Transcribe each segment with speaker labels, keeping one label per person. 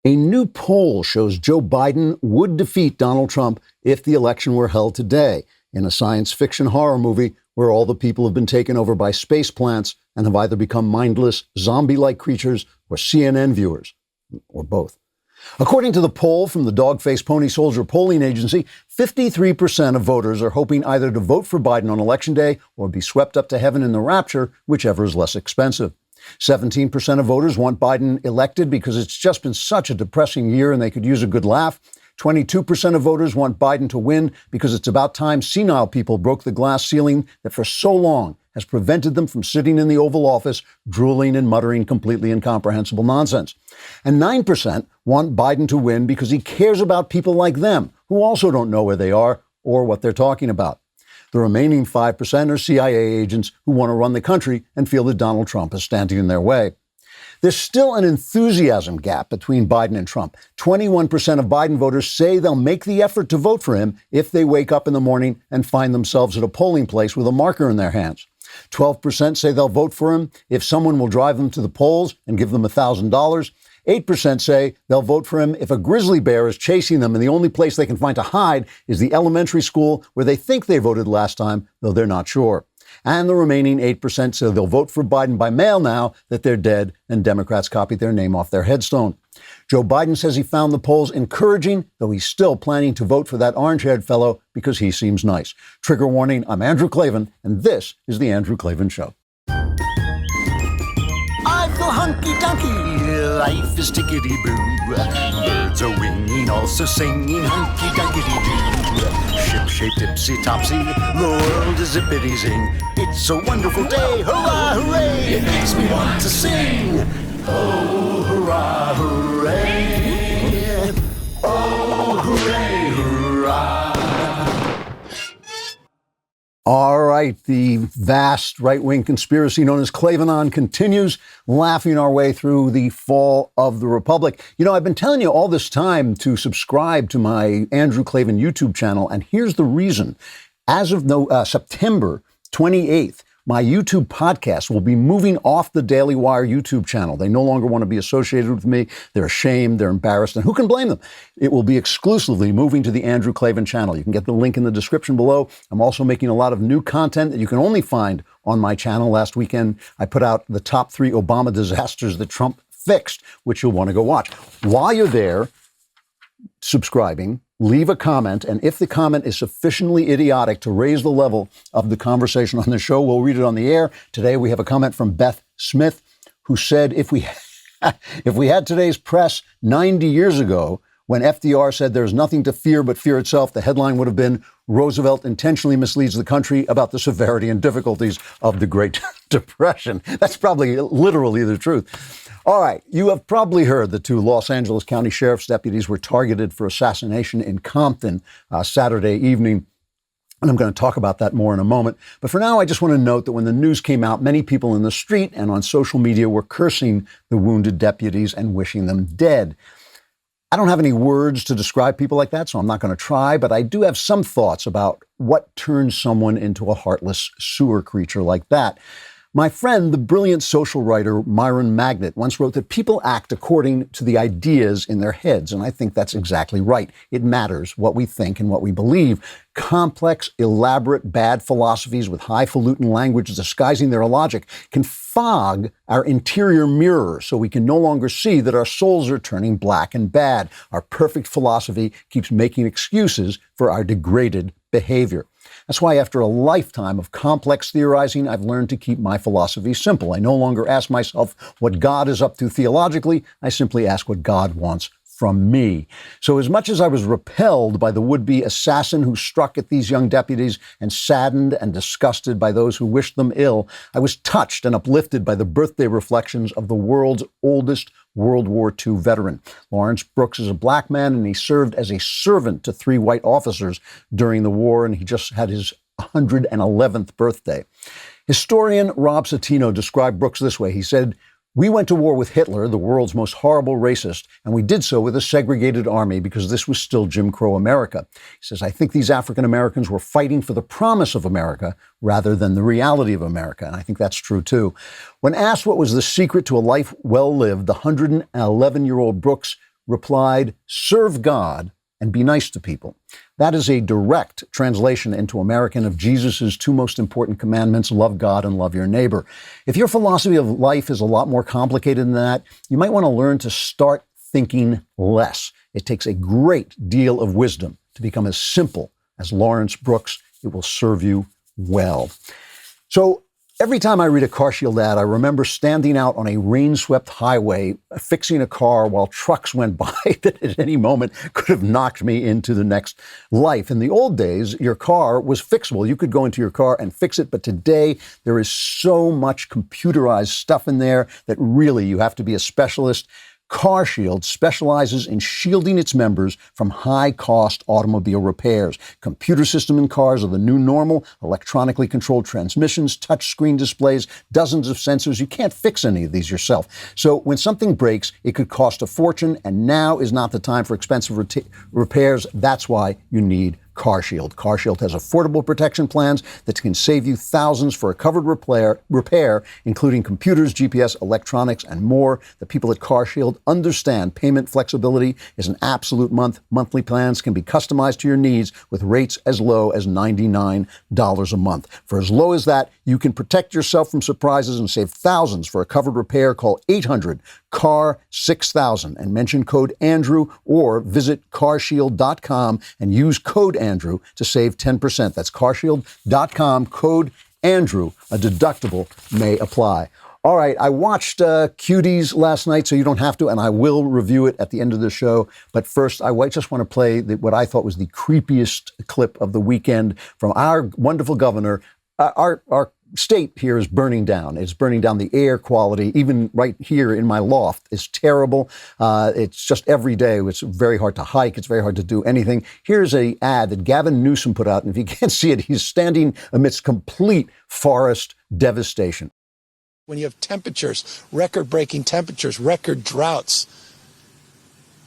Speaker 1: A new poll shows Joe Biden would defeat Donald Trump if the election were held today, in a science fiction horror movie where all the people have been taken over by space plants and have either become mindless, zombie-like creatures or CNN viewers, or both. According to the poll from the Dog-Faced Pony Soldier polling agency, 53% of voters are hoping either to vote for Biden on Election Day or be swept up to heaven in the rapture, whichever is less expensive. 17% of voters want Biden elected because it's just been such a depressing year and they could use a good laugh. 22% of voters want Biden to win because it's about time senile people broke the glass ceiling that for so long has prevented them from sitting in the Oval Office, drooling and muttering completely incomprehensible nonsense. And 9% want Biden to win because he cares about people like them, who also don't know where they are or what they're talking about. The remaining 5% are CIA agents who want to run the country and feel that Donald Trump is standing in their way. There's still an enthusiasm gap between Biden and Trump. 21% of Biden voters say they'll make the effort to vote for him if they wake up in the morning and find themselves at a polling place with a marker in their hands. 12% say they'll vote for him if someone will drive them to the polls and give them $1,000. 8% say they'll vote for him if a grizzly bear is chasing them and the only place they can find to hide is the elementary school where they think they voted last time, though they're not sure. And the remaining 8% say they'll vote for Biden by mail now that they're dead and Democrats copied their name off their headstone. Joe Biden says he found the polls encouraging, though he's still planning to vote for that orange-haired fellow because he seems nice. Trigger warning, I'm Andrew Klavan, and this is The Andrew Klavan Show.
Speaker 2: I feel hunky-dunky, life is tickety-boo. Birds are winging, also singing hunky-dunky-doo. Ship-shaped, tipsy-topsy, the world is zippity-zing. It's a wonderful day, hurrah, hooray! It makes me want to sing. Oh, hurrah, hooray! Oh, hooray, hurrah!
Speaker 1: All right, the vast right-wing conspiracy known as Klavan continues, laughing our way through the fall of the Republic. You know, I've been telling you all this time to subscribe to my Andrew Klavan YouTube channel, and here's the reason. As of September 28th, my YouTube podcast will be moving off the Daily Wire YouTube channel. They no longer want to be associated with me. They're ashamed, they're embarrassed, and who can blame them? It will be exclusively moving to the Andrew Klavan channel. You can get the link in the description below. I'm also making a lot of new content that you can only find on my channel. Last weekend, I put out the top 3 Obama disasters that Trump fixed, which you'll want to go watch. While you're there, subscribing, leave a comment, and if the comment is sufficiently idiotic to raise the level of the conversation on the show, we'll read it on the air. Today, we have a comment from Beth Smith, who said, if we had today's press 90 years ago, when FDR said there's nothing to fear but fear itself, the headline would have been, Roosevelt intentionally misleads the country about the severity and difficulties of the Great Depression. That's probably literally the truth. All right, you have probably heard the 2 Los Angeles County Sheriff's deputies were targeted for assassination in Compton Saturday evening. And I'm going to talk about that more in a moment. But for now, I just want to note that when the news came out, many people in the street and on social media were cursing the wounded deputies and wishing them dead. I don't have any words to describe people like that, so I'm not going to try, but I do have some thoughts about what turns someone into a heartless sewer creature like that. My friend, the brilliant social writer Myron Magnet, once wrote that people act according to the ideas in their heads, and I think that's exactly right. It matters what we think and what we believe. Complex, elaborate, bad philosophies with highfalutin language disguising their logic can fog our interior mirror so we can no longer see that our souls are turning black and bad. Our perfect philosophy keeps making excuses for our degraded behavior. That's why after a lifetime of complex theorizing, I've learned to keep my philosophy simple. I no longer ask myself what God is up to theologically. I simply ask what God wants from me. So as much as I was repelled by the would-be assassin who struck at these young deputies and saddened and disgusted by those who wished them ill, I was touched and uplifted by the birthday reflections of the world's oldest World War II veteran. Lawrence Brooks is a black man, and he served as a servant to 3 white officers during the war, and he just had his 111th birthday. Historian Rob Citino described Brooks this way. He said, "We went to war with Hitler, the world's most horrible racist, and we did so with a segregated army because this was still Jim Crow America." He says, "I think these African Americans were fighting for the promise of America rather than the reality of America." And I think that's true, too. When asked what was the secret to a life well lived, the 111-year-old Brooks replied, "Serve God and be nice to people." That is a direct translation into American of Jesus' two most important commandments: love God and love your neighbor. If your philosophy of life is a lot more complicated than that, you might want to learn to start thinking less. It takes a great deal of wisdom to become as simple as Lawrence Brooks. It will serve you well. So every time I read a CarShield ad, I remember standing out on a rain-swept highway, fixing a car while trucks went by that at any moment could have knocked me into the next life. In the old days, your car was fixable. You could go into your car and fix it. But today, there is so much computerized stuff in there that really you have to be a specialist. CarShield specializes in shielding its members from high-cost automobile repairs. Computer system in cars are the new normal, electronically controlled transmissions, touchscreen displays, dozens of sensors. You can't fix any of these yourself. So when something breaks, it could cost a fortune, and now is not the time for expensive repairs. That's why you need CarShield. CarShield has affordable protection plans that can save you thousands for a covered repair, including computers, GPS, electronics, and more. The people at CarShield understand payment flexibility is an absolute monthly plans can be customized to your needs with rates as low as $99 a month. For as low as that, you can protect yourself from surprises and save thousands for a covered repair. Call 800-CAR-6000 and mention code Andrew, or visit carshield.com and use code Andrew to save 10%. That's carshield.com, code Andrew. A deductible may apply. All right, I watched Cuties last night, so you don't have to, and I will review it at the end of the show. But first, I just want to play what I thought was the creepiest clip of the weekend from our wonderful governor. Our state here is burning down. It's burning down. The air quality, even right here in my loft, is terrible. It's just every day. It's very hard to hike. It's very hard to do anything. Here's an ad that Gavin Newsom put out, and if you can't see it, he's standing amidst complete forest devastation.
Speaker 3: When you have temperatures, record-breaking temperatures, record droughts,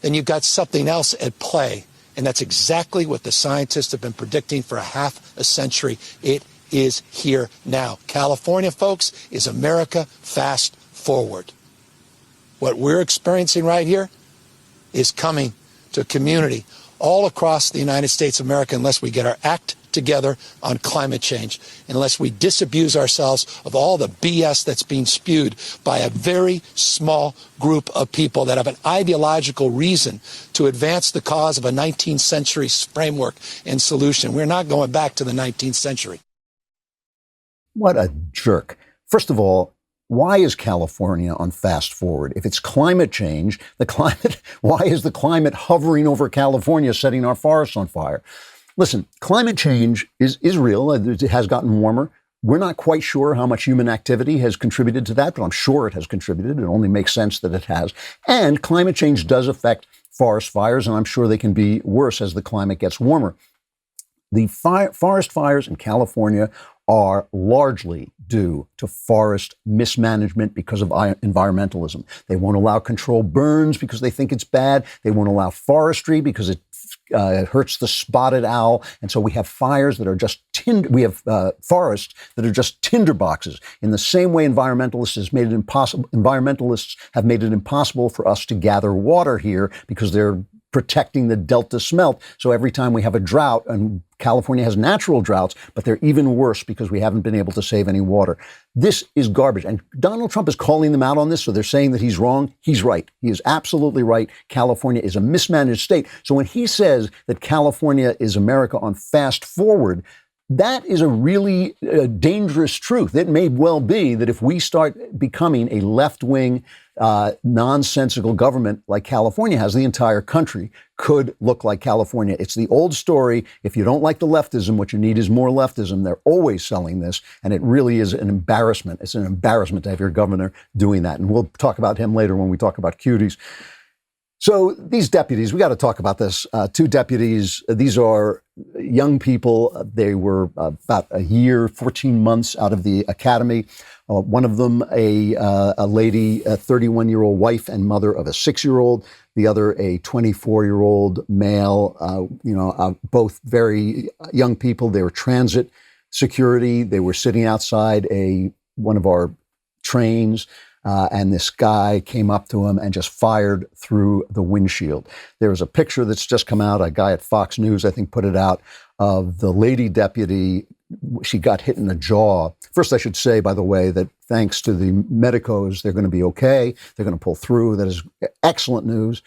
Speaker 3: then you've got something else at play. And that's exactly what the scientists have been predicting for half a century. It is here now. California, folks, is America fast forward. What we're experiencing right here is coming to a community all across the United States of America unless we get our act together on climate change, unless we disabuse ourselves of all the BS that's being spewed by a very small group of people that have an ideological reason to advance the cause of a 19th century framework and solution. We're not going back to the 19th century.
Speaker 1: What a jerk. First of all, why is California on fast forward? If it's climate change, why is the climate hovering over California, setting our forests on fire? Listen, climate change is real. It has gotten warmer. We're not quite sure how much human activity has contributed to that, but I'm sure it has contributed. It only makes sense that it has. And climate change does affect forest fires, and I'm sure they can be worse as the climate gets warmer. The forest fires in California are largely due to forest mismanagement because of environmentalism. They won't allow controlled burns because they think it's bad. They won't allow forestry because it hurts the spotted owl. And so we have fires that are just forests that are just tinder boxes. In the same way environmentalists have made it impossible for us to gather water here because they're protecting the delta smelt. So every time we have a drought, and California has natural droughts, but they're even worse because we haven't been able to save any water. This is garbage. And Donald Trump is calling them out on this, so they're saying that he's wrong. He's right. He is absolutely right. California is a mismanaged state. So when he says that California is America on fast forward, that is a really dangerous truth. It may well be that if we start becoming a left-wing, nonsensical government like California has, the entire country could look like California. It's the old story. If you don't like the leftism, what you need is more leftism. They're always selling this, and it really is an embarrassment. It's an embarrassment to have your governor doing that. And we'll talk about him later when we talk about Cuties. So these deputies, we got to talk about this. Two deputies, these are young people. They were about a year, 14 months out of the academy. One of them, a lady, a 31-year-old wife and mother of a 6-year-old. The other, a 24-year-old male, both very young people. They were transit security. They were sitting outside one of our trains. and this guy came up to him and just fired through the windshield. There's a picture that's just come out. A guy at Fox News, I think, put it out, of the lady deputy. She got hit in the jaw. First, I should say, by the way, that thanks to the medicos, they're going to be okay. They're going to pull through. That is excellent news.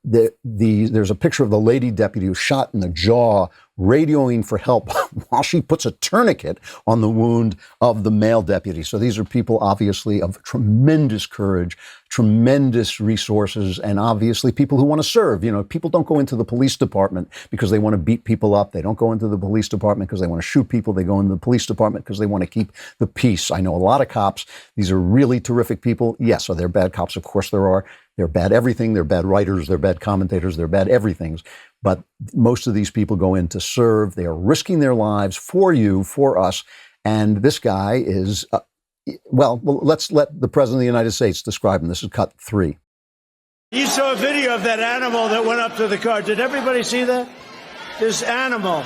Speaker 1: There's a picture of the lady deputy who was shot in the jaw, radioing for help while she puts a tourniquet on the wound of the male deputy. So these are people, obviously, of tremendous courage, tremendous resources, and obviously people who want to serve. You know, people don't go into the police department because they want to beat people up. They don't go into the police department because they want to shoot people. They go into the police department because they want to keep the peace. I know a lot of cops. These are really terrific people. Yes, are there bad cops? Of course there are. They're bad everything. They're bad writers. They're bad commentators. They're bad everythings. But most of these people go in to serve. They are risking their lives for you, for us. And this guy is, well, let's let the President of the United States describe him. This is cut 3.
Speaker 4: You saw a video of that animal that went up to the car. Did everybody see that? This animal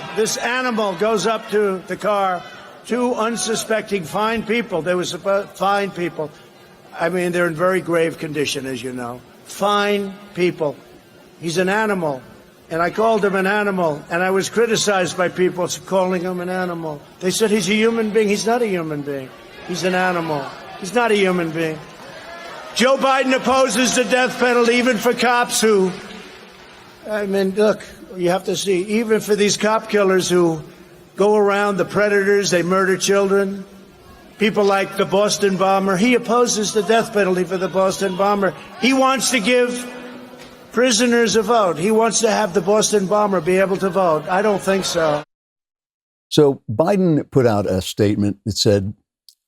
Speaker 4: goes up to the car. 2 unsuspecting fine people. They were fine people. I mean, they're in very grave condition, as you know. Fine people. He's an animal. And I called him an animal. And I was criticized by people calling him an animal. They said he's a human being. He's not a human being. He's an animal. He's not a human being. Joe Biden opposes the death penalty, even for cops who, I mean, look, you have to see, even for these cop killers who go around, the predators, they murder children. People like the Boston bomber, he opposes the death penalty for the Boston bomber. He wants to give prisoners a vote. He wants to have the Boston bomber be able to vote. I don't think so.
Speaker 1: So Biden put out a statement that said,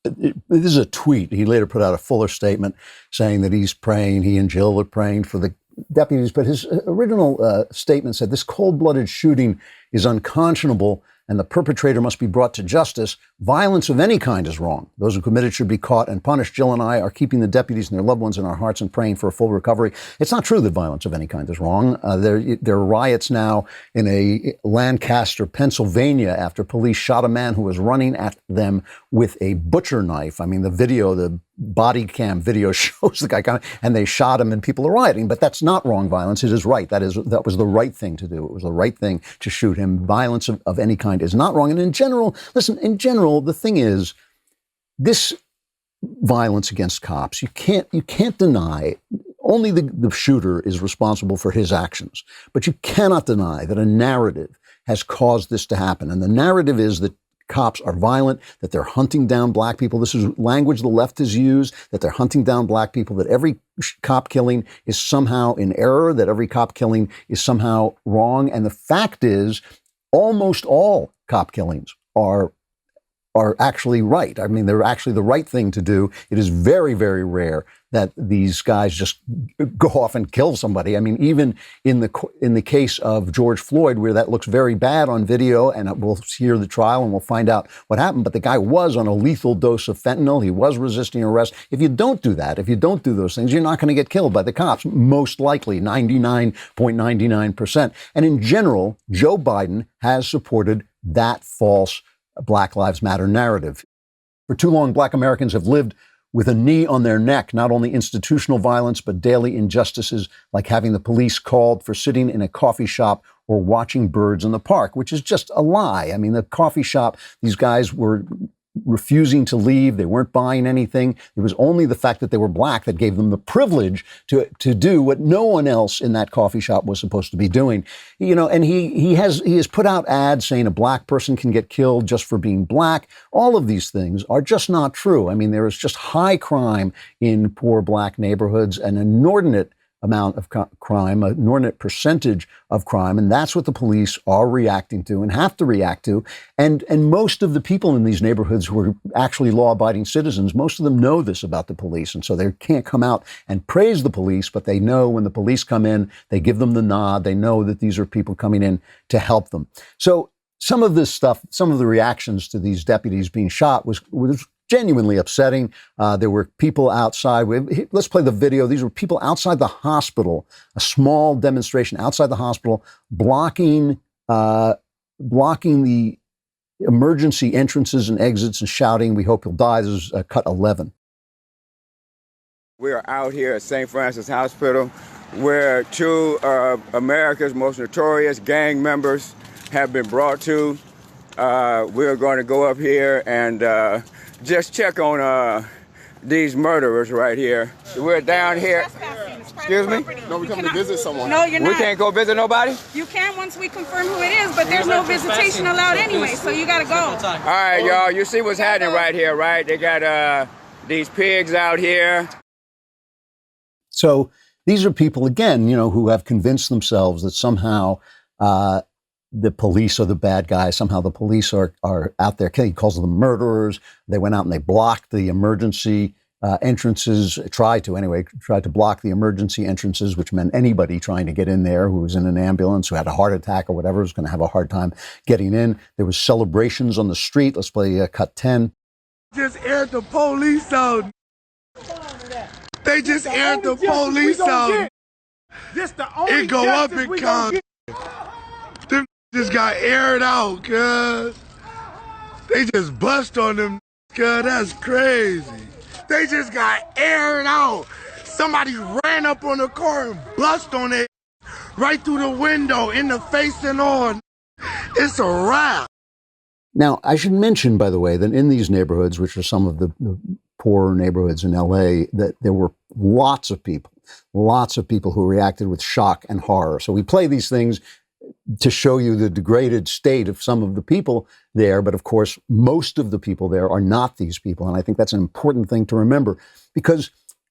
Speaker 1: this is a tweet. He later put out a fuller statement saying that he's praying, he and Jill are praying for the deputies. But his original statement said this cold-blooded shooting is unconscionable and the perpetrator must be brought to justice. Violence of any kind is wrong. Those who committed should be caught and punished. Jill and I are keeping the deputies and their loved ones in our hearts and praying for a full recovery. It's not true that violence of any kind is wrong. There are riots now in a Lancaster, Pennsylvania, after police shot a man who was running at them with a butcher knife. I mean, the body cam video shows the guy coming, and they shot him and people are rioting. But that's not wrong violence. It is right. That was the right thing to do. It was the right thing to shoot him. Violence of any kind is not wrong. And in general, the thing is, this violence against cops, you can't deny. Only the shooter is responsible for his actions. But you cannot deny that a narrative has caused this to happen. And the narrative is that cops are violent, that they're hunting down black people. This is language the left has used, that they're hunting down black people, that every cop killing is somehow in error, that every cop killing is somehow wrong. And the fact is, almost all cop killings are actually right. I mean, they're actually the right thing to do. It is very, very rare that these guys just go off and kill somebody. I mean, even in the case of George Floyd, where that looks very bad on video, and we'll hear the trial and we'll find out what happened. But the guy was on a lethal dose of fentanyl. He was resisting arrest. If you don't do that, if you don't do those things, you're not going to get killed by the cops, most likely, 99.99%. And in general, Joe Biden has supported that false Black Lives Matter narrative. For too long, Black Americans have lived with a knee on their neck, not only institutional violence, but daily injustices like having the police called for sitting in a coffee shop or watching birds in the park, which is just a lie. I mean, the coffee shop, these guys were refusing to leave. They weren't buying anything. It was only the fact that they were black that gave them the privilege to do what no one else in that coffee shop was supposed to be doing. You know, and he has put out ads saying a black person can get killed just for being black. All of these things are just not true. I mean, there is just high crime in poor black neighborhoods, an inordinate amount of crime, an inordinate percentage of crime, and that's what the police are reacting to and have to react to. And most of the people in these neighborhoods who are actually law-abiding citizens, most of them know this about the police, and so they can't come out and praise the police, but they know when the police come in, they give them the nod, they know that these are people coming in to help them. So some of this stuff, some of the reactions to these deputies being shot was genuinely upsetting. There were people outside. Let's play the video. These were people outside the hospital, a small demonstration outside the hospital, blocking the emergency entrances and exits and shouting, "We hope you'll die." This is cut 11.
Speaker 5: We are out here at St. Francis Hospital where two of America's most notorious gang members have been brought to. We're going to go up here and just check on these murderers right here. We're down here. Excuse me?
Speaker 6: No, we're coming to visit someone.
Speaker 7: No, you're not.
Speaker 5: We can't go visit nobody?
Speaker 7: You can once we confirm who it is, but there's no visitation allowed anyway, so you gotta go.
Speaker 5: All right, y'all, you see what's happening right here, right? They got these pigs out here.
Speaker 1: So these are people, again, who have convinced themselves that somehow the police are the bad guys. Somehow the police are out there. He calls them murderers. They went out and they blocked the emergency entrances, tried to block the emergency entrances, which meant anybody trying to get in there who was in an ambulance, who had a heart attack or whatever, was going to have a hard time getting in. There was celebrations on the street. Let's play cut 10.
Speaker 8: Just aired the police out. They just aired the police out. It go up and come. Them just got aired out, cuz. They just bust on them, cuz. That's crazy. They just got aired out. Somebody ran up on the car and bust on it right through the window, in the face and all. It's a wrap.
Speaker 1: Now, I should mention, by the way, that in these neighborhoods, which are some of the poorer neighborhoods in LA, that there were lots of people who reacted with shock and horror. So we play these things to show you the degraded state of some of the people there. But of course, most of the people there are not these people. And I think that's an important thing to remember, because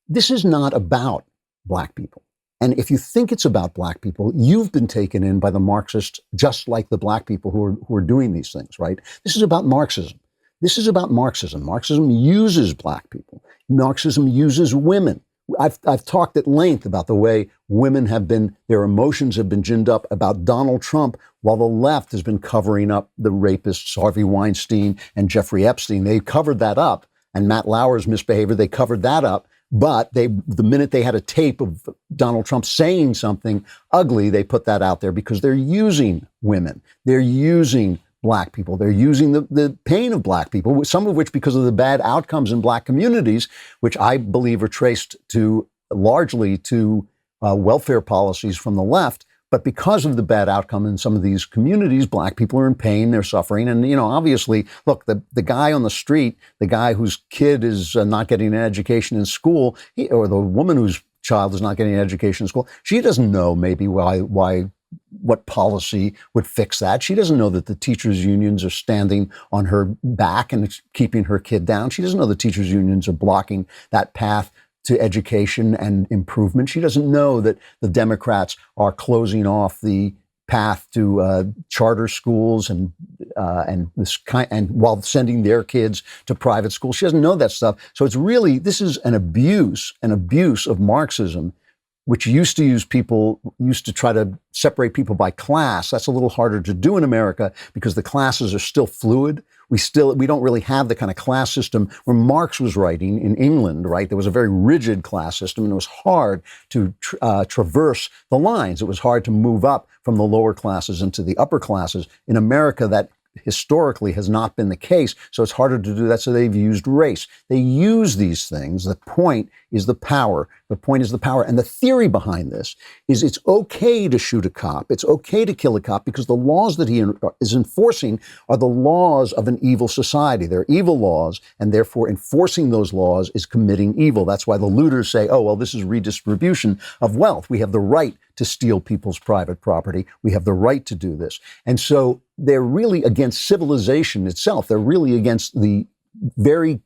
Speaker 1: this is not about black people. And if you think it's about black people, you've been taken in by the Marxists, just like the black people who are doing these things, right? This is about Marxism. This is about Marxism. Marxism uses black people. Marxism uses women. I've talked at length about the way women their emotions have been ginned up about Donald Trump, while the left has been covering up the rapists, Harvey Weinstein and Jeffrey Epstein. They covered that up. And Matt Lauer's misbehavior, they covered that up. But the minute they had a tape of Donald Trump saying something ugly, they put that out there because they're using women. They're using black people. They're using the pain of black people, some of which because of the bad outcomes in black communities, which I believe are traced largely to welfare policies from the left. But because of the bad outcome in some of these communities, black people are in pain, they're suffering. And, obviously, look, the guy on the street, the guy whose kid is not getting an education in school, or the woman whose child is not getting an education in school, she doesn't know maybe what policy would fix that. She doesn't know that the teachers' unions are standing on her back and keeping her kid down. She doesn't know the teachers' unions are blocking that path to education and improvement. She doesn't know that the Democrats are closing off the path to charter schools and while sending their kids to private schools. She doesn't know that stuff. So this is an abuse of Marxism, which used to try to separate people by class. That's a little harder to do in America because the classes are still fluid. We don't really have the kind of class system where Marx was writing in England, right? There was a very rigid class system, and it was hard to traverse the lines. It was hard to move up from the lower classes into the upper classes. In America, that historically has not been the case, so it's harder to do that. So they've used race. They use these things. The point is the power. The point is the power. And the theory behind this is it's okay to shoot a cop. It's okay to kill a cop because the laws that he is enforcing are the laws of an evil society. They're evil laws, and therefore enforcing those laws is committing evil. That's why the looters say, oh, well, this is redistribution of wealth. We have the right to steal people's private property. We have the right to do this. And so they're really against civilization itself. They're really against the very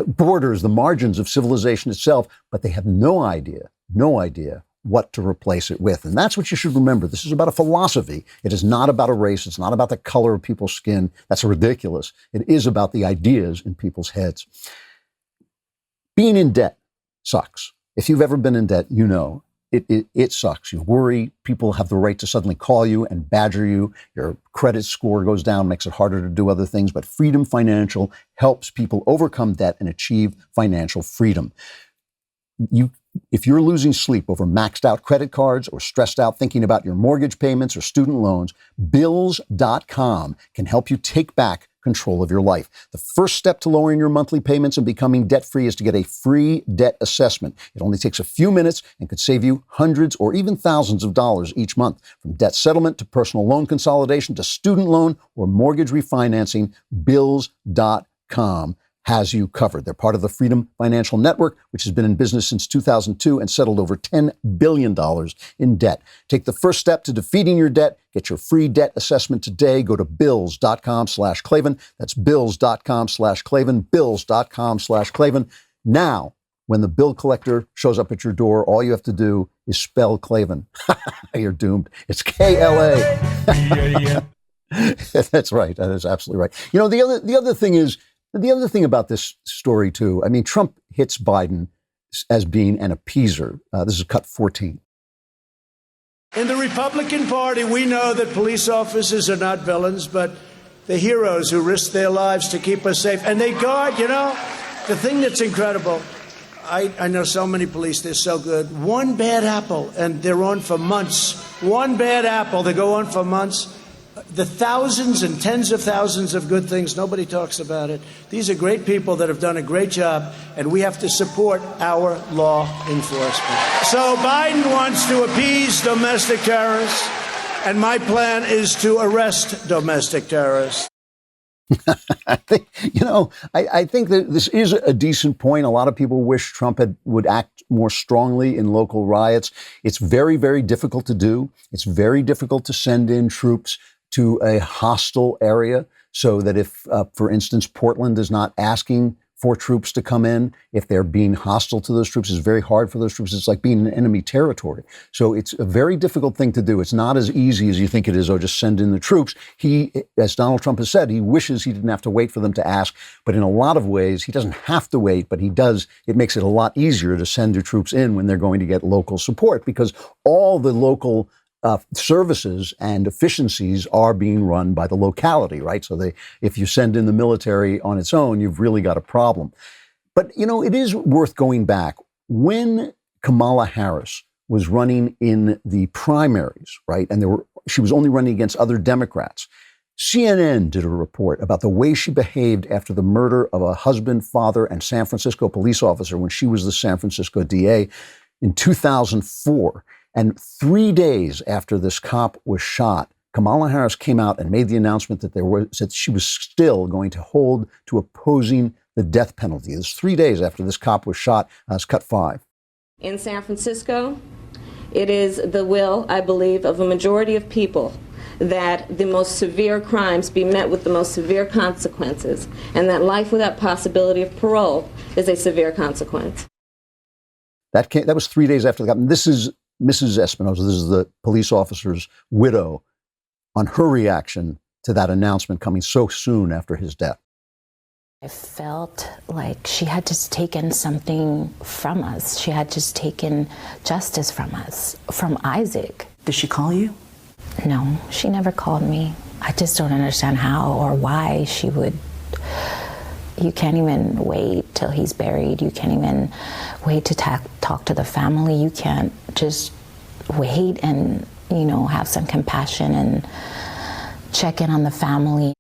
Speaker 1: borders, the margins of civilization itself, but they have no idea what to replace it with. And that's what you should remember. This is about a philosophy. It is not about a race. It's not about the color of people's skin. That's ridiculous. It is about the ideas in people's heads. Being in debt sucks. If you've ever been in debt, you know it sucks. You worry. People have the right to suddenly call you and badger you. Your credit score goes down, makes it harder to do other things. But Freedom Financial helps people overcome debt and achieve financial freedom. If you're losing sleep over maxed out credit cards or stressed out thinking about your mortgage payments or student loans, Bills.com can help you take back control of your life. The first step to lowering your monthly payments and becoming debt-free is to get a free debt assessment. It only takes a few minutes and could save you hundreds or even thousands of dollars each month. From debt settlement to personal loan consolidation to student loan or mortgage refinancing, Bills.com has you covered. They're part of the Freedom Financial Network, which has been in business since 2002 and settled over $10 billion in debt. Take the first step to defeating your debt. Get your free debt assessment today. Go to bills.com/Klavan. That's bills.com/Klavan, bills.com/Klavan. Now, when the bill collector shows up at your door, all you have to do is spell Klavan. You're doomed. It's KLA. That's right. That is absolutely right. You know, the other thing about this story, too, I mean, Trump hits Biden as being an appeaser. This is cut 14.
Speaker 4: In the Republican Party, we know that police officers are not villains, but the heroes who risk their lives to keep us safe. And they guard, you know, the thing that's incredible, I know so many police, they're so good. One bad apple, and they're on for months. One bad apple, they go on for months. The thousands and tens of thousands of good things, nobody talks about it. These are great people that have done a great job, and we have to support our law enforcement. So Biden wants to appease domestic terrorists, and my plan is to arrest domestic terrorists.
Speaker 1: I think that this is a decent point. A lot of people wish Trump would act more strongly in local riots. It's very, very difficult to do. It's very difficult to send in troops to a hostile area so that if, for instance, Portland is not asking for troops to come in, if they're being hostile to those troops, it's very hard for those troops. It's like being in enemy territory. So it's a very difficult thing to do. It's not as easy as you think it is, oh, just send in the troops. He, as Donald Trump has said, he wishes he didn't have to wait for them to ask. But in a lot of ways, he doesn't have to wait, but he does. It makes it a lot easier to send your troops in when they're going to get local support, because all the local services and efficiencies are being run by the locality, right? So if you send in the military on its own, you've really got a problem. But, you know, it is worth going back. When Kamala Harris was running in the primaries, right, and she was only running against other Democrats, CNN did a report about the way she behaved after the murder of a husband, father, and San Francisco police officer when she was the San Francisco DA in 2004. And 3 days after this cop was shot, Kamala Harris came out and made the announcement that she was still going to hold to opposing the death penalty. It was 3 days after this cop was shot. It's cut 5.
Speaker 6: In San Francisco, it is the will, I believe, of a majority of people that the most severe crimes be met with the most severe consequences, and that life without possibility of parole is a severe consequence.
Speaker 1: That was 3 days after the cop. And this is Mrs. Espinosa, this is the police officer's widow, on her reaction to that announcement coming so soon after his death.
Speaker 9: I felt like she had just taken something from us. She had just taken justice from us, from Isaac.
Speaker 10: Did she call you?
Speaker 9: No, she never called me. I just don't understand how or why she would. You can't even wait till he's buried. You can't even wait to talk to the family. You can't just wait and, have some compassion and check in on the family.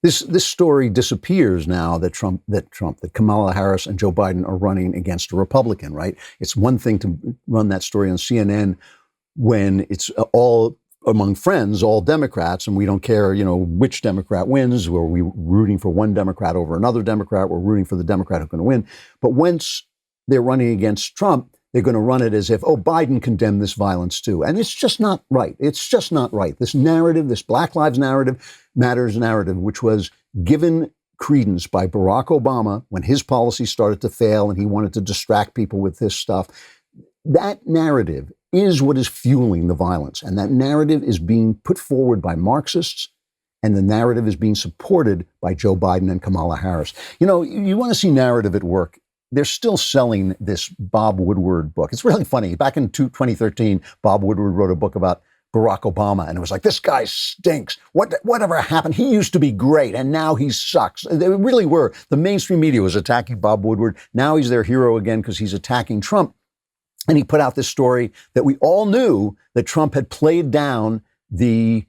Speaker 1: This story disappears now that Kamala Harris and Joe Biden are running against a Republican, right? It's one thing to run that story on CNN when it's all among friends, all Democrats, and we don't care, which Democrat wins. We're rooting for one Democrat over another Democrat. We're rooting for the Democrat who's going to win. But once they're running against Trump, they're going to run it as if, Biden condemned this violence too. And it's just not right. It's just not right. This narrative, this Black Lives Matters narrative, which was given credence by Barack Obama when his policy started to fail and he wanted to distract people with this stuff, that narrative is what is fueling the violence. And that narrative is being put forward by Marxists, and the narrative is being supported by Joe Biden and Kamala Harris. You want to see narrative at work. They're still selling this Bob Woodward book. It's really funny. Back in 2013, Bob Woodward wrote a book about Barack Obama, and it was like, this guy stinks. Whatever happened? He used to be great, and now he sucks. They really were. The mainstream media was attacking Bob Woodward. Now he's their hero again because he's attacking Trump. And he put out this story that we all knew that Trump had played down the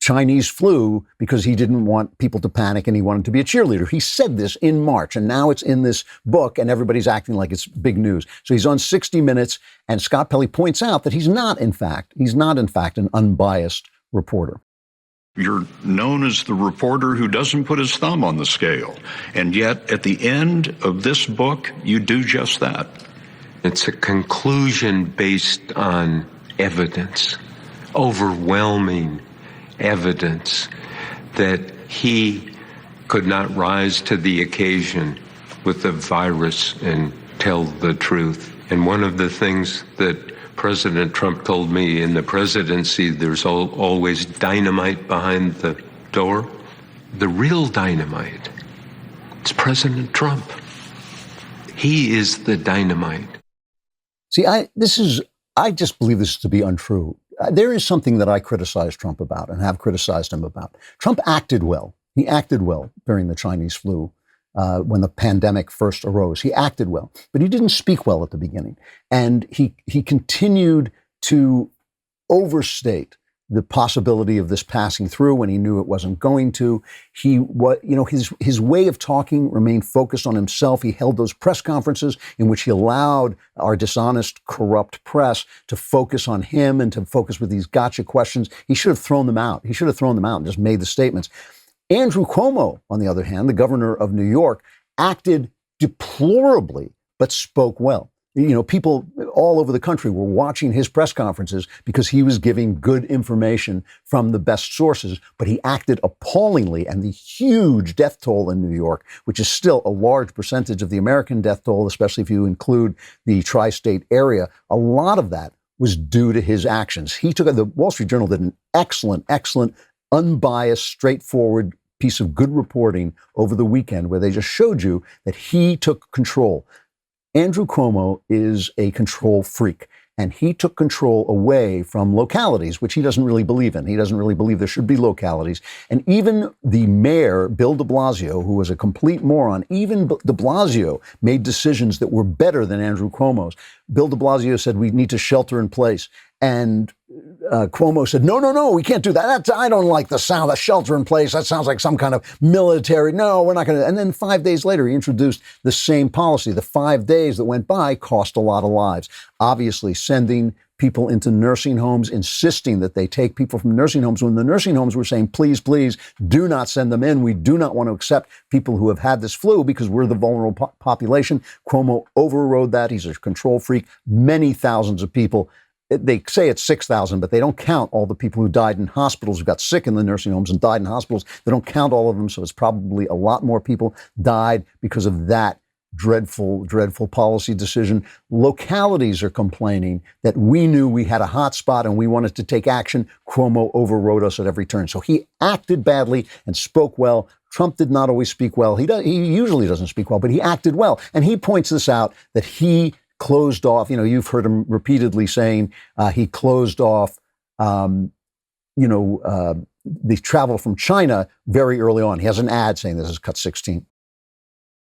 Speaker 1: Chinese flu because he didn't want people to panic and he wanted to be a cheerleader. He said this in March, and now it's in this book, and everybody's acting like it's big news. So he's on 60 Minutes, and Scott Pelley points out that he's not, in fact, an unbiased reporter.
Speaker 10: You're known as the reporter who doesn't put his thumb on the scale, and yet at the end of this book, you do just that.
Speaker 11: It's a conclusion based on evidence, overwhelming evidence that he could not rise to the occasion with the virus and tell the truth. And one of the things that President Trump told me in the presidency, there's always dynamite behind the door. The real dynamite is President Trump. He is the dynamite.
Speaker 1: See, I just believe this to be untrue. There is something that I criticize Trump about and have criticized him about. Trump acted well. He acted well during the Chinese flu when the pandemic first arose. He acted well, but he didn't speak well at the beginning. And he continued to overstate the possibility of this passing through when he knew it wasn't going to. His way of talking remained focused on himself. He held those press conferences in which he allowed our dishonest, corrupt press to focus on him and to focus with these gotcha questions. He should have thrown them out. He should have thrown them out and just made the statements. Andrew Cuomo, on the other hand, the governor of New York, acted deplorably, but spoke well. People all over the country were watching his press conferences because he was giving good information from the best sources, but he acted appallingly. And the huge death toll in New York, which is still a large percentage of the American death toll, especially if you include the tri-state area, a lot of that was due to his actions. The Wall Street Journal did an excellent, unbiased, straightforward piece of good reporting over the weekend where they just showed you that he took control. Andrew Cuomo is a control freak, and he took control away from localities, which he doesn't really believe in. He doesn't really believe there should be localities. And even the mayor, Bill de Blasio, who was a complete moron, even de Blasio made decisions that were better than Andrew Cuomo's. Bill de Blasio said we need to shelter in place. And Cuomo said, no, we can't do that. I don't like the sound of shelter in place. That sounds like some kind of military. No, we're not going to. And then 5 days later, he introduced the same policy. The 5 days that went by cost a lot of lives. Obviously, sending people into nursing homes, insisting that they take people from nursing homes when the nursing homes were saying, please, do not send them in. We do not want to accept people who have had this flu because we're the vulnerable population. Cuomo overrode that. He's a control freak. Many thousands of people. They say it's 6,000, but they don't count all the people who died in hospitals, who got sick in the nursing homes and died in hospitals. They don't count all of them, so it's probably a lot more people died because of that dreadful policy decision. Localities are complaining that we knew we had a hot spot and we wanted to take action. Cuomo overrode us at every turn. So he acted badly and spoke well. Trump did not always speak well. He usually doesn't speak well, but he acted well. And he points this out, that he closed off, you've heard him repeatedly saying he closed off, the travel from China very early on. He has an ad saying this is cut 16.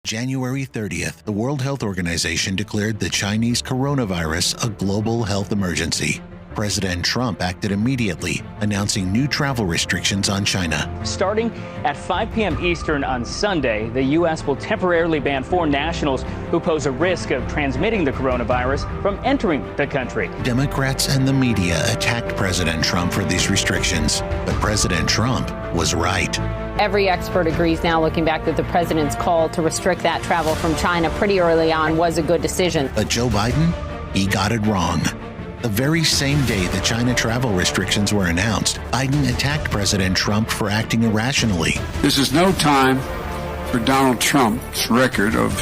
Speaker 12: January 30th, the World Health Organization declared the Chinese coronavirus a global health emergency. President Trump acted immediately, announcing new travel restrictions on China.
Speaker 13: Starting at 5 p.m. Eastern on Sunday, the U.S. will temporarily ban foreign nationals who pose a risk of transmitting the coronavirus from entering the country.
Speaker 12: Democrats and the media attacked President Trump for these restrictions, but President Trump was right.
Speaker 14: Every expert agrees now, looking back, that the president's call to restrict that travel from China pretty early on was a good decision.
Speaker 12: But Joe Biden, he got it wrong. The very same day the China travel restrictions were announced, Biden attacked President Trump for acting irrationally.
Speaker 15: This is no time for Donald Trump's record of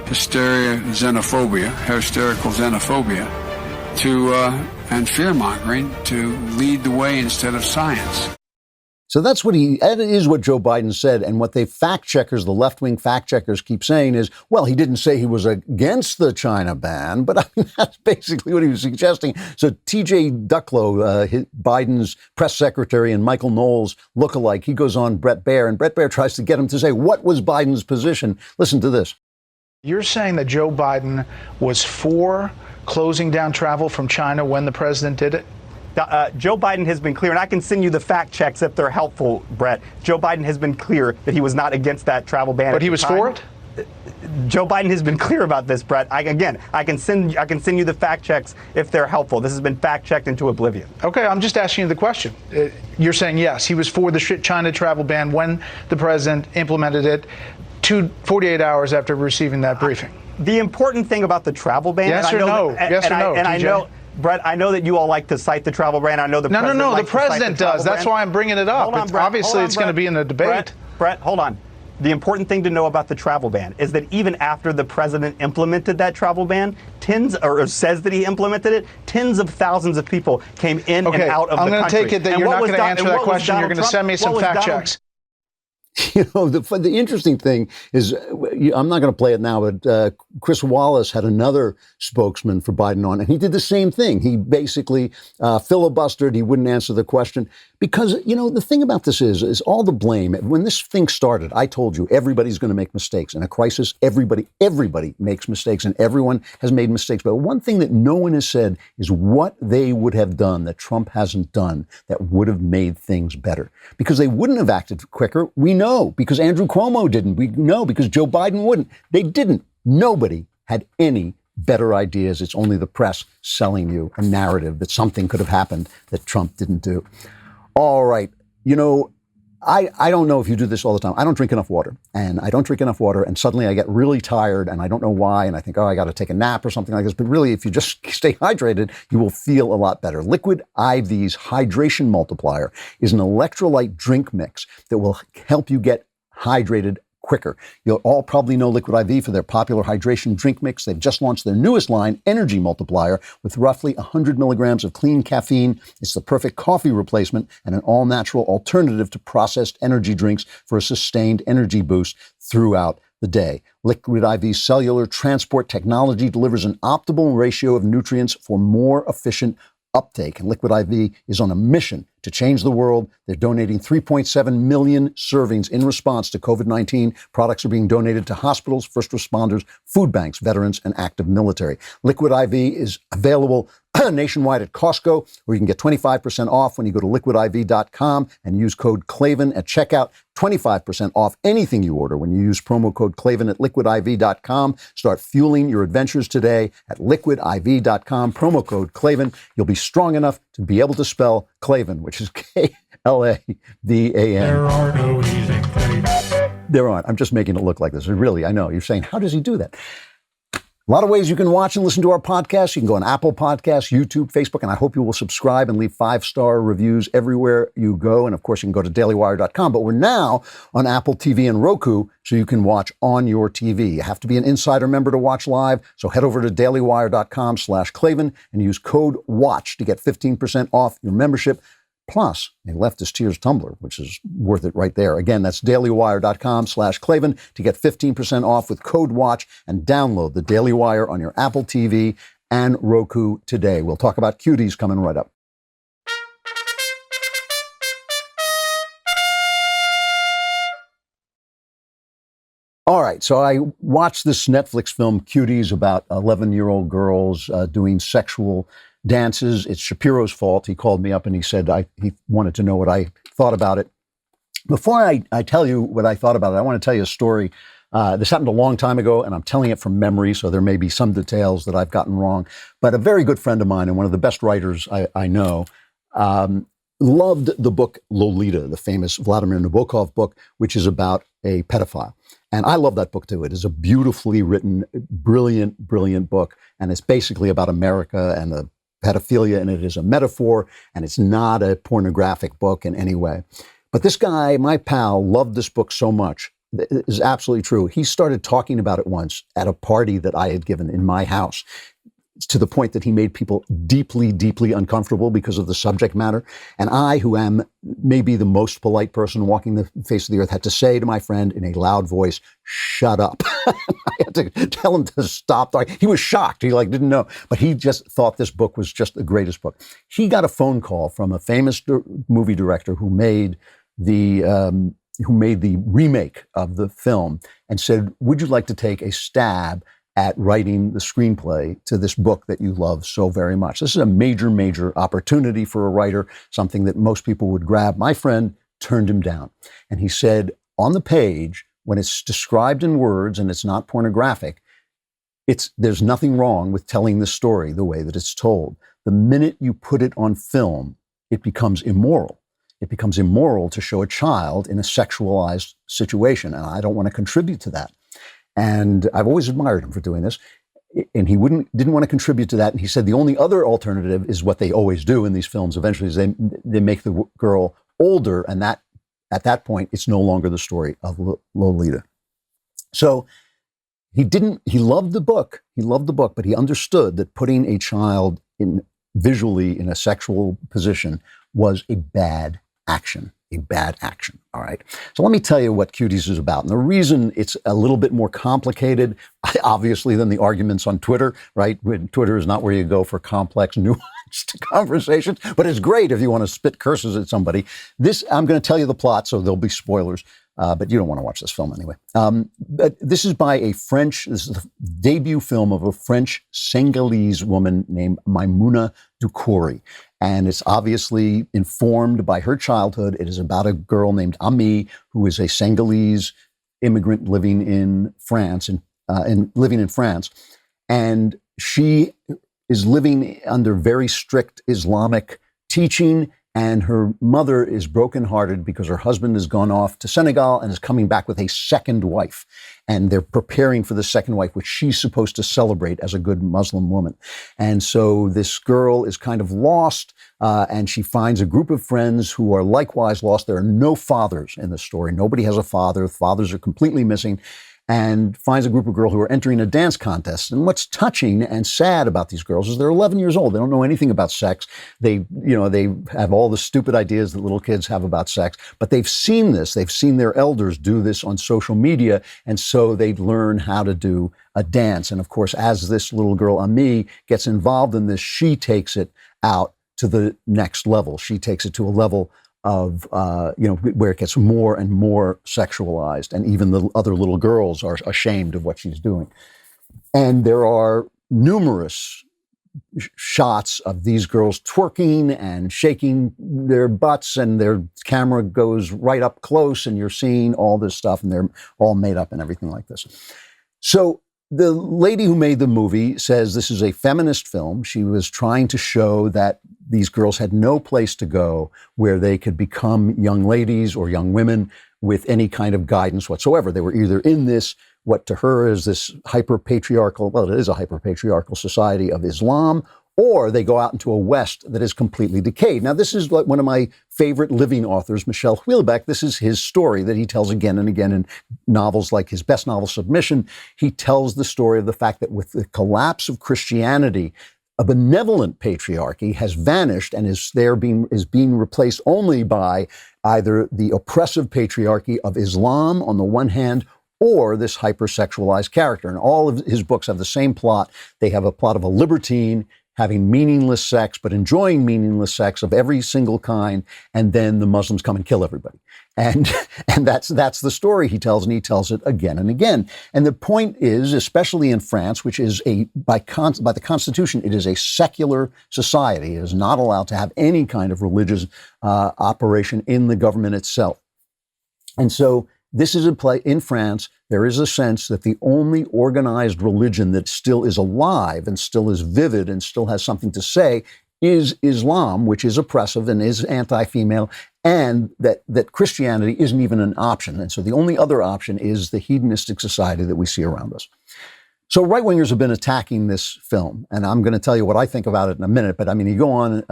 Speaker 15: hysterical xenophobia, and fear-mongering to lead the way instead of science.
Speaker 1: So that is what Joe Biden said. And what the left-wing fact checkers keep saying is, well, he didn't say he was against the China ban, but that's basically what he was suggesting. So T.J. Ducklo, Biden's press secretary, and Michael Knowles lookalike, he goes on Bret Baier, and Bret Baier tries to get him to say, what was Biden's position? Listen to this.
Speaker 16: You're saying that Joe Biden was for closing down travel from China when the president did it?
Speaker 17: Joe Biden has been clear, and I can send you the fact checks if they're helpful, Brett. Joe Biden has been clear that he was not against that travel ban.
Speaker 16: But he was for it?
Speaker 17: Joe Biden has been clear about this, Brett. I can send you the fact checks if they're helpful. This has been fact checked into oblivion.
Speaker 16: Okay, I'm just asking you the question. You're saying yes, he was for the China travel ban when the president implemented it 48 hours after receiving that briefing.
Speaker 17: The important thing about the travel ban,
Speaker 16: yes or no? Yes or no?
Speaker 17: And I know, Brett, I know that you all like to cite the travel ban. I know the president
Speaker 16: No, the
Speaker 17: likes to cite
Speaker 16: president does. That's why I'm bringing it up. Obviously, it's going to be in the debate.
Speaker 17: Brett, hold on. The important thing to know about the travel ban is that even after the president implemented that travel ban, says that he implemented it, tens of thousands of people came in and out of the country.
Speaker 16: I'm going to take it that you're not going to answer that question. You're going to send me some fact checks.
Speaker 1: You know, the interesting thing is, I'm not going to play it now, but Chris Wallace had another spokesman for Biden on, and he did the same thing. He basically filibustered. He wouldn't answer the question because, you know, the thing about this is all the blame. When this thing started, I told you, everybody's going to make mistakes. In a crisis, everybody makes mistakes, and everyone has made mistakes. But one thing that no one has said is what they would have done that Trump hasn't done that would have made things better. Because they wouldn't have acted quicker. We know. Because Andrew Cuomo didn't. We know because Joe Biden wouldn't. They didn't. Nobody had any better ideas. It's only the press selling you a narrative that something could have happened that Trump didn't do. All right. You know, I don't know if you do this all the time. I don't drink enough water. And I don't drink enough water. And suddenly I get really tired and I don't know why. And I think, I got to take a nap or something like this. But really, if you just stay hydrated, you will feel a lot better. Liquid IV's Hydration Multiplier is an electrolyte drink mix that will help you get hydrated quicker. You'll all probably know Liquid IV for their popular hydration drink mix. They've just launched their newest line, Energy Multiplier, with roughly 100 milligrams of clean caffeine. It's the perfect coffee replacement and an all-natural alternative to processed energy drinks for a sustained energy boost throughout the day. Liquid IV's cellular transport technology delivers an optimal ratio of nutrients for more efficient uptake. And Liquid IV is on a mission to change the world. They're donating 3.7 million servings in response to COVID-19. Products are being donated to hospitals, first responders, food banks, veterans, and active military. Liquid IV is available nationwide at Costco, where you can get 25% off when you go to liquidiv.com and use code Klavan at checkout. 25% off anything you order when you use promo code Klavan at liquidiv.com. Start fueling your adventures today at liquidiv.com. Promo code Klavan. You'll be strong enough to be able to spell Klavan, which is Klavan. There are no easy things. There aren't. I'm just making it look like this. Really, I know. You're saying, how does he do that? A lot of ways you can watch and listen to our podcast. You can go on Apple Podcasts, YouTube, Facebook, and I hope you will subscribe and leave 5-star reviews everywhere you go. And of course, you can go to dailywire.com. But we're now on Apple TV and Roku, so you can watch on your TV. You have to be an Insider member to watch live. So head over to dailywire.com/Klavan and use code WATCH to get 15% off your membership. Plus a Leftist Tears tumbler, which is worth it right there. Again, that's dailywire.com/Klavan to get 15% off with code WATCH and download the Daily Wire on your Apple TV and Roku today. We'll talk about Cuties coming right up. All right, so I watched this Netflix film, Cuties, about 11-year-old girls doing sexual dances. It's Shapiro's fault. He called me up and he said he wanted to know what I thought about it. Before I tell you what I thought about it, I want to tell you a story. This happened a long time ago, and I'm telling it from memory, so there may be some details that I've gotten wrong. But a very good friend of mine and one of the best writers I know loved the book Lolita, the famous Vladimir Nabokov book, which is about a pedophile. And I love that book, too. It is a beautifully written, brilliant, brilliant book. And it's basically about America and the pedophilia, and it is a metaphor, and it's not a pornographic book in any way. But this guy, my pal, loved this book so much. It is absolutely true. He started talking about it once at a party that I had given in my house, to the point that he made people deeply, deeply uncomfortable because of the subject matter. And I, who am maybe the most polite person walking the face of the earth, had to say to my friend in a loud voice, "Shut up." I had to tell him to stop. He was shocked. He didn't know. But he just thought this book was just the greatest book. He got a phone call from a famous movie director who made the remake of the film and said, "Would you like to take a stab at writing the screenplay to this book that you love so very much. This is a major, major opportunity for a writer, something that most people would grab. My friend turned him down. And he said, on the page, when it's described in words and it's not pornographic, there's nothing wrong with telling the story the way that it's told. The minute you put it on film, it becomes immoral. It becomes immoral to show a child in a sexualized situation, and I don't want to contribute to that. And I've always admired him for doing this. And he didn't want to contribute to that. And he said the only other alternative is what they always do in these films eventually, is they make the girl older, and that at that point, it's no longer the story of Lolita. So he loved the book, but he understood that putting a child visually in a sexual position was a bad action. All right. So let me tell you what Cuties is about. And the reason it's a little bit more complicated, obviously, than the arguments on Twitter, right? Twitter is not where you go for complex, nuanced conversations, but it's great if you want to spit curses at somebody. I'm going to tell you the plot, so there'll be spoilers, but you don't want to watch this film anyway. But this is this is the debut film of a French Senegalese woman named Maimouna Doucouré. And it's obviously informed by her childhood. It is about a girl named Ami, who is a Senegalese immigrant living in France, and she is living under very strict Islamic teaching. And her mother is brokenhearted because her husband has gone off to Senegal and is coming back with a second wife. And they're preparing for the second wife, which she's supposed to celebrate as a good Muslim woman. And so this girl is kind of lost, and she finds a group of friends who are likewise lost. There are no fathers in the story. Nobody has a father. Fathers are completely missing. And finds a group of girls who are entering a dance contest. And what's touching and sad about these girls is they're 11 years old. They don't know anything about sex. They have all the stupid ideas that little kids have about sex, but they've seen this. They've seen their elders do this on social media. And so they learn how to do a dance. And of course, as this little girl, Ami, gets involved in this, she takes it out to the next level. She takes it to a level of, where it gets more and more sexualized. And even the other little girls are ashamed of what she's doing. And there are numerous shots of these girls twerking and shaking their butts, and their camera goes right up close, and you're seeing all this stuff, and they're all made up and everything like this. So the lady who made the movie says this is a feminist film. She was trying to show that these girls had no place to go where they could become young ladies or young women with any kind of guidance whatsoever. They were either in this, what to her is this hyper-patriarchal, well, it is a hyper-patriarchal society of Islam, or they go out into a West that is completely decayed. Now, this is like one of my favorite living authors, Michel Houellebecq. This is his story that he tells again and again in novels like his best novel, Submission. He tells the story of the fact that with the collapse of Christianity, a benevolent patriarchy has vanished and is being replaced only by either the oppressive patriarchy of Islam on the one hand, or this hypersexualized character. And all of his books have the same plot. They have a plot of a libertine having meaningless sex, but enjoying meaningless sex of every single kind, and then the Muslims come and kill everybody. And that's the story he tells, and he tells it again and again. And the point is, especially in France, which is by the Constitution, it is a secular society. It is not allowed to have any kind of religious operation in the government itself. And so this is a play in France. There is a sense that the only organized religion that still is alive and still is vivid and still has something to say is Islam, which is oppressive and is anti-female, and that Christianity isn't even an option. And so the only other option is the hedonistic society that we see around us. So right-wingers have been attacking this film, and I'm going to tell you what I think about it in a minute, but I mean, you go on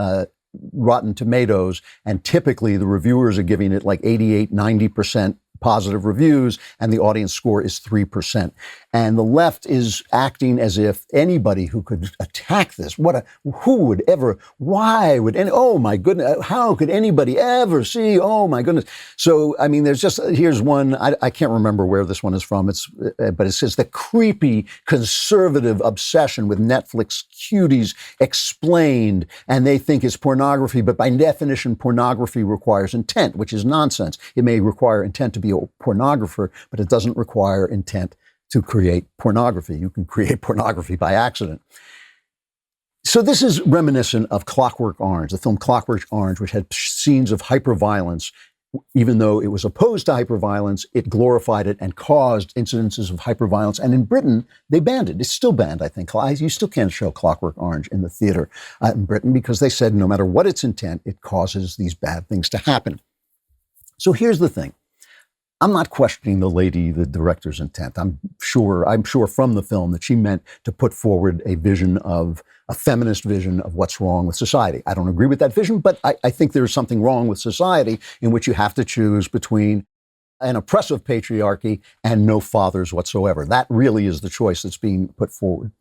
Speaker 1: Rotten Tomatoes, and typically the reviewers are giving it like 88, 90% positive reviews, and the audience score is 3%. And the left is acting as if anybody who could attack this, oh my goodness, how could anybody ever see, oh my goodness. So, I mean, here's one, I can't remember where this one is from, but it says the creepy conservative obsession with Netflix Cuties explained, and they think it's pornography, but by definition, pornography requires intent, which is nonsense. It may require intent to be a pornographer, but it doesn't require intent to create pornography. You can create pornography by accident. So this is reminiscent of Clockwork Orange, the film Clockwork Orange, which had scenes of hyperviolence. Even though it was opposed to hyperviolence, it glorified it and caused incidences of hyperviolence. And in Britain, they banned it. It's still banned, I think. You still can't show Clockwork Orange in the theater in Britain because they said no matter what its intent, it causes these bad things to happen. So here's the thing. I'm not questioning the director's intent. I'm sure from the film that she meant to put forward a feminist vision of what's wrong with society. I don't agree with that vision, but I think there's something wrong with society in which you have to choose between an oppressive patriarchy and no fathers whatsoever. That really is the choice that's being put forward.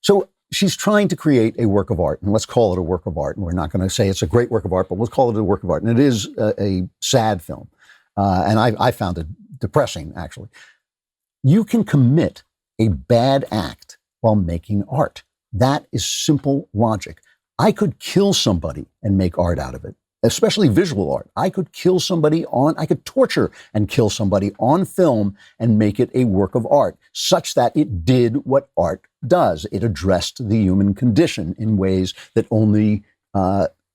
Speaker 1: So she's trying to create a work of art, and let's call it a work of art. And we're not going to say it's a great work of art, but let's call it a work of art. And it is a sad film. And I found it depressing, actually. You can commit a bad act while making art. That is simple logic. I could kill somebody and make art out of it, especially visual art. I could torture and kill somebody on film and make it a work of art, such that it did what art does. It addressed the human condition in ways that only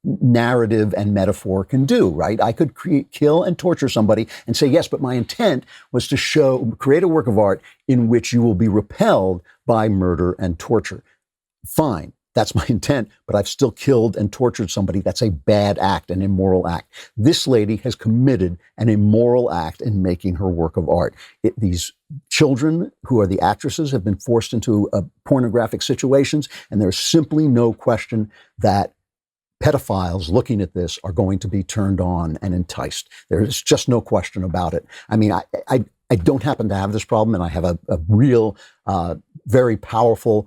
Speaker 1: narrative and metaphor can do, right? I could kill and torture somebody and say, yes, but my intent was to create a work of art in which you will be repelled by murder and torture. Fine, that's my intent, but I've still killed and tortured somebody. That's a bad act, an immoral act. This lady has committed an immoral act in making her work of art. These children who are the actresses have been forced into pornographic situations, and there's simply no question that pedophiles looking at this are going to be turned on and enticed. There's just no question about it. I mean, I don't happen to have this problem, and I have a real, very powerful,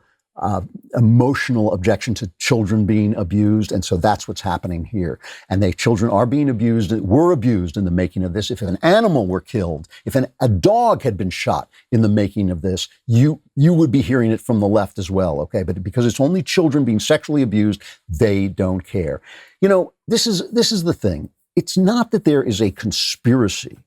Speaker 1: emotional objection to children being abused. And so that's what's happening here. And children are being abused, were abused in the making of this. If an animal were killed, if a dog had been shot in the making of this, you would be hearing it from the left as well. Okay. But because it's only children being sexually abused, they don't care. You know, this is the thing. It's not that there is a conspiracy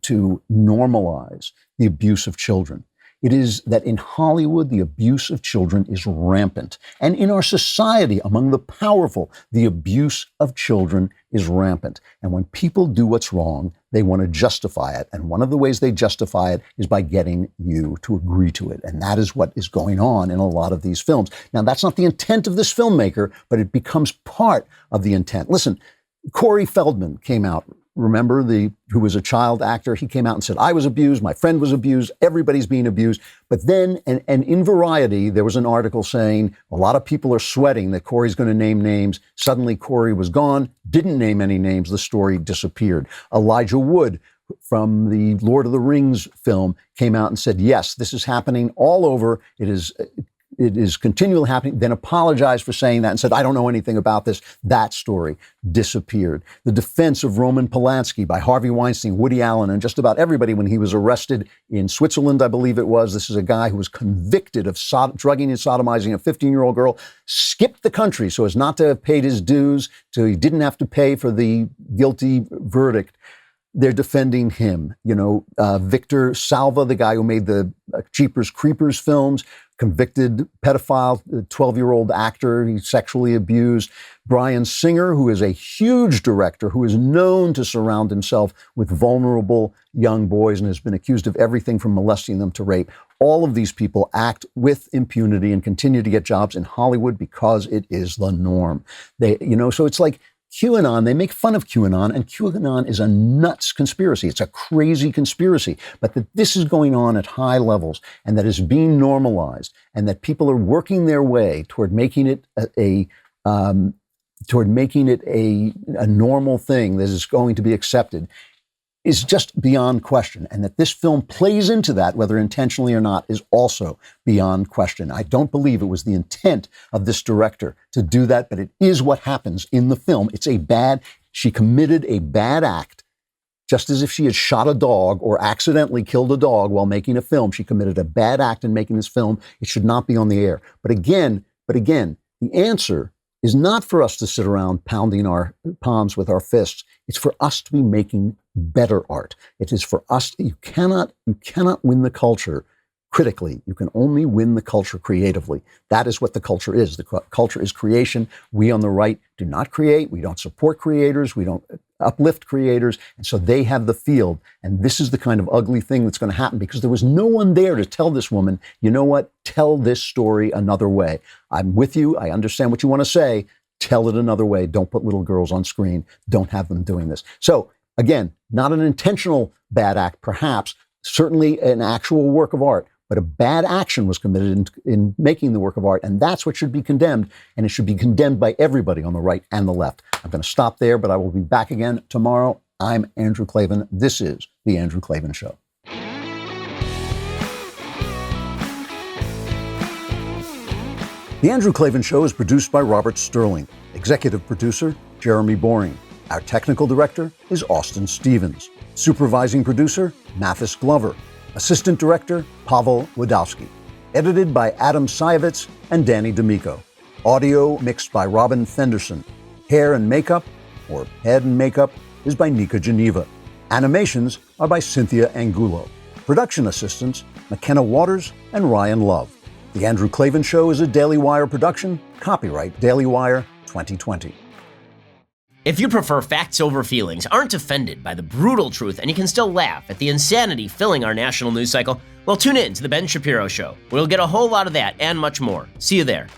Speaker 1: to normalize the abuse of children. It is that in Hollywood, the abuse of children is rampant. And in our society, among the powerful, the abuse of children is rampant. And when people do what's wrong, they want to justify it. And one of the ways they justify it is by getting you to agree to it. And that is what is going on in a lot of these films. Now, that's not the intent of this filmmaker, but it becomes part of the intent. Listen, Corey Feldman came out. Remember, who was a child actor? He came out and said, I was abused, my friend was abused, everybody's being abused. But then, and in Variety, there was an article saying a lot of people are sweating that Corey's going to name names. Suddenly, Corey was gone, didn't name any names, the story disappeared. Elijah Wood from the Lord of the Rings film came out and said, yes, this is happening all over. It is continually happening, then apologized for saying that and said, I don't know anything about this. That story disappeared. The defense of Roman Polanski by Harvey Weinstein, Woody Allen, and just about everybody when he was arrested in Switzerland, I believe it was. This is a guy who was convicted of drugging and sodomizing a 15-year-old girl, skipped the country so as not to have paid his dues, so he didn't have to pay for the guilty verdict. They're defending him. You know, Victor Salva, the guy who made the Jeepers Creepers films, convicted pedophile, 12-year-old actor, he sexually abused. Bryan Singer, who is a huge director, who is known to surround himself with vulnerable young boys and has been accused of everything from molesting them to rape. All of these people act with impunity and continue to get jobs in Hollywood because it is the norm. So it's like QAnon, they make fun of QAnon, and QAnon is a nuts conspiracy. It's a crazy conspiracy, but that this is going on at high levels and that is being normalized and that people are working their way toward making it a normal thing that is going to be accepted is just beyond question. And that this film plays into that, whether intentionally or not, is also beyond question. I don't believe it was the intent of this director to do that, but it is what happens in the film. She committed a bad act, just as if she had shot a dog or accidentally killed a dog while making a film. She committed a bad act in making this film. It should not be on the air. But again, the answer is not for us to sit around pounding our palms with our fists. It's for us to be making better art. It is for us. You cannot win the culture critically. You can only win the culture creatively. That is what the culture is. The culture is creation. We on the right do not create. We don't support creators. We don't uplift creators. And so they have the field. And this is the kind of ugly thing that's going to happen because there was no one there to tell this woman, you know what, tell this story another way. I'm with you. I understand what you want to say. Tell it another way. Don't put little girls on screen. Don't have them doing this. So again, not an intentional bad act, perhaps, certainly an actual work of art, but a bad action was committed in making the work of art, and that's what should be condemned, and it should be condemned by everybody on the right and the left. I'm going to stop there, but I will be back again tomorrow. I'm Andrew Klavan. This is The Andrew Klavan Show. The Andrew Klavan Show is produced by Robert Sterling. Executive producer, Jeremy Boring. Our technical director is Austin Stevens. Supervising producer, Mathis Glover. Assistant director, Pavel Wadowski. Edited by Adam Sayevitz and Danny D'Amico. Audio mixed by Robin Fenderson. Hair and makeup, or head and makeup, is by Nika Geneva. Animations are by Cynthia Angulo. Production assistants, McKenna Waters and Ryan Love. The Andrew Klavan Show is a Daily Wire production. Copyright Daily Wire 2020.
Speaker 18: If you prefer facts over feelings, aren't offended by the brutal truth, and you can still laugh at the insanity filling our national news cycle, well, tune in to The Ben Shapiro Show. We'll get a whole lot of that and much more. See you there.